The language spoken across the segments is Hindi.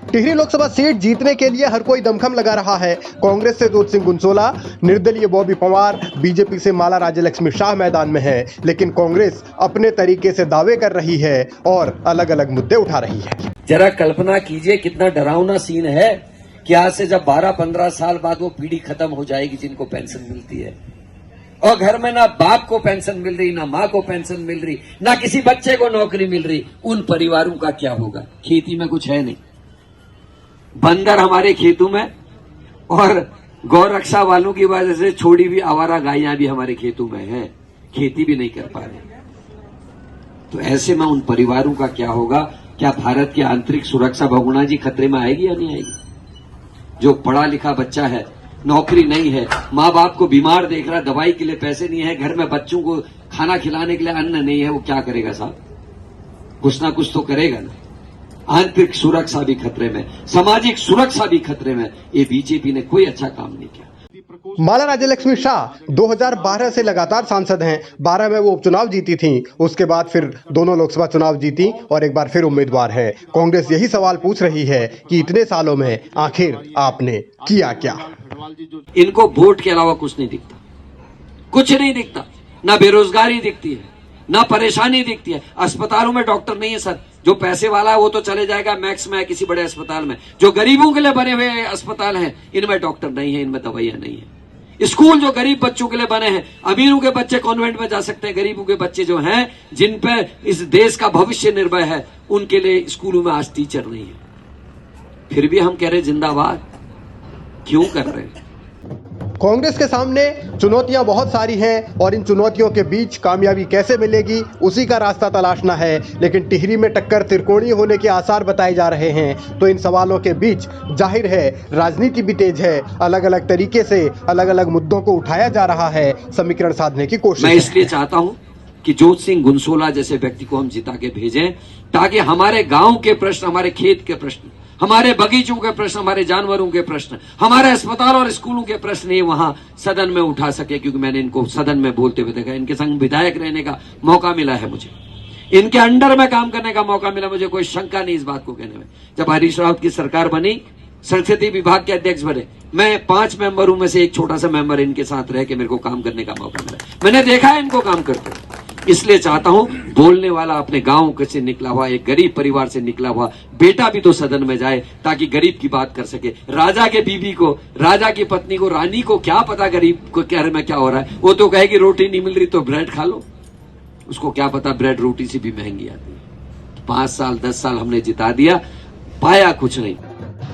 टिहरी लोकसभा सीट जीतने के लिए हर कोई दमखम लगा रहा है। कांग्रेस से जोत सिंह गुनसोला, निर्दलीय बॉबी पंवार, बीजेपी से माला राज्यलक्ष्मी शाह मैदान में है, लेकिन कांग्रेस अपने तरीके से दावे कर रही है और अलग अलग मुद्दे उठा रही है। जरा कल्पना कीजिए कितना डरावना सीन है कि आज से जब 12-15 साल बाद वो पीढ़ी खत्म हो जाएगी जिनको पेंशन मिलती है, और घर में ना बाप को पेंशन मिल रही, ना माँ को पेंशन मिल रही, ना किसी बच्चे को नौकरी मिल रही, उन परिवारों का क्या होगा? खेती में कुछ है नहीं, बंदर हमारे खेतों में, और गौ रक्षा वालों की वजह से छोड़ी हुई आवारा गायें भी हमारे खेतों में हैं, खेती भी नहीं कर पा रहे। तो ऐसे में उन परिवारों का क्या होगा? क्या भारत की आंतरिक सुरक्षा भगुना जी खतरे में आएगी या नहीं आएगी? जो पढ़ा लिखा बच्चा है, नौकरी नहीं है, माँ बाप को बीमार देख रहा, दवाई के लिए पैसे नहीं है, घर में बच्चों को खाना खिलाने के लिए अन्न नहीं है, वो क्या करेगा साहब? कुछ ना कुछ तो करेगा ना। आंतरिक सुरक्षा भी खतरे में, सामाजिक सुरक्षा भी खतरे में। ये बीजेपी ने कोई अच्छा काम नहीं किया। माला राज्यलक्ष्मी शाह 2012 से लगातार सांसद हैं। 12 में वो उपचुनाव जीती थीं, उसके बाद फिर दोनों लोकसभा चुनाव जीती और एक बार फिर उम्मीदवार है। कांग्रेस यही सवाल पूछ रही है कि इतने सालों में आखिर आपने किया क्या? इनको वोट के अलावा कुछ नहीं दिखता, कुछ नहीं दिखता। ना बेरोजगारी दिखती है, ना परेशानी दिखती है। अस्पतालों में डॉक्टर नहीं है सर। जो पैसे वाला है वो तो चले जाएगा मैक्स में, किसी बड़े अस्पताल में। जो गरीबों के लिए बने हुए अस्पताल हैं, इनमें डॉक्टर नहीं है, इनमें दवाइयां नहीं है। स्कूल जो गरीब बच्चों के लिए बने हैं, अमीरों के बच्चे कॉन्वेंट में जा सकते हैं, गरीबों के बच्चे जो हैं, जिन पे इस देश का भविष्य निर्भर है, उनके लिए स्कूलों में आज टीचर नहीं है। फिर भी हम कह रहे जिंदाबाद क्यों कर रहे हैं? कांग्रेस के सामने चुनौतियां बहुत सारी हैं और इन चुनौतियों के बीच कामयाबी कैसे मिलेगी, उसी का रास्ता तलाशना है। लेकिन टिहरी में टक्कर त्रिकोणीय होने के आसार बताए जा रहे हैं। तो इन सवालों के बीच जाहिर है राजनीति भी तेज है। अलग अलग तरीके से अलग अलग मुद्दों को उठाया जा रहा है, समीकरण साधने की कोशिश। मैं इसलिए चाहता हूं कि जोत सिंह गुनसोला जैसे व्यक्ति को हम जिता के भेजें, ताकि हमारे गांव के प्रश्न, हमारे खेत के प्रश्न, हमारे बगीचों के प्रश्न, हमारे जानवरों के प्रश्न, हमारे अस्पताल और स्कूलों के प्रश्न ये वहां सदन में उठा सके। क्योंकि मैंने इनको सदन में बोलते हुए देखा, इनके संग विधायक रहने का मौका मिला है मुझे, इनके अंडर में काम करने का मौका मिला मुझे। कोई शंका नहीं इस बात को कहने में। जब हरीश रावत की सरकार बनी, संसदीय विभाग के अध्यक्ष बने, मैं 5 मेंबरों में से एक छोटा सा मेंबर इनके साथ रह के मेरे को काम करने का मौका मिला। मैंने देखा है इनको काम करते हुए। इसलिए चाहता हूं बोलने वाला अपने गांव से निकला हुआ, एक गरीब परिवार से निकला हुआ बेटा भी तो सदन में जाए, ताकि गरीब की बात कर सके। राजा के बीबी को, राजा की पत्नी को, रानी को क्या पता गरीब को क्या में क्या हो रहा है? वो तो कहेगी रोटी नहीं मिल रही तो ब्रेड खा लो। उसको क्या पता ब्रेड रोटी से भी महंगी आती है। 5 साल 10 साल हमने जिता दिया, पाया कुछ नहीं।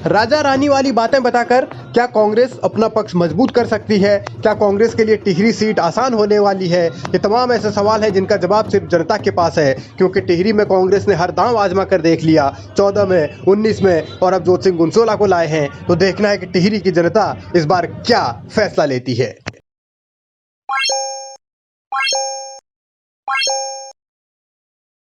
राजा रानी वाली बातें बताकर क्या कांग्रेस अपना पक्ष मजबूत कर सकती है? क्या कांग्रेस के लिए टिहरी सीट आसान होने वाली है? ये तमाम ऐसे सवाल हैं जिनका जवाब सिर्फ जनता के पास है। क्योंकि टिहरी में कांग्रेस ने हर दांव आजमा कर देख लिया, 14 में, 19 में, और अब जोत सिंह गुनसोला को लाए हैं। तो देखना है कि टिहरी की जनता इस बार क्या फैसला लेती है।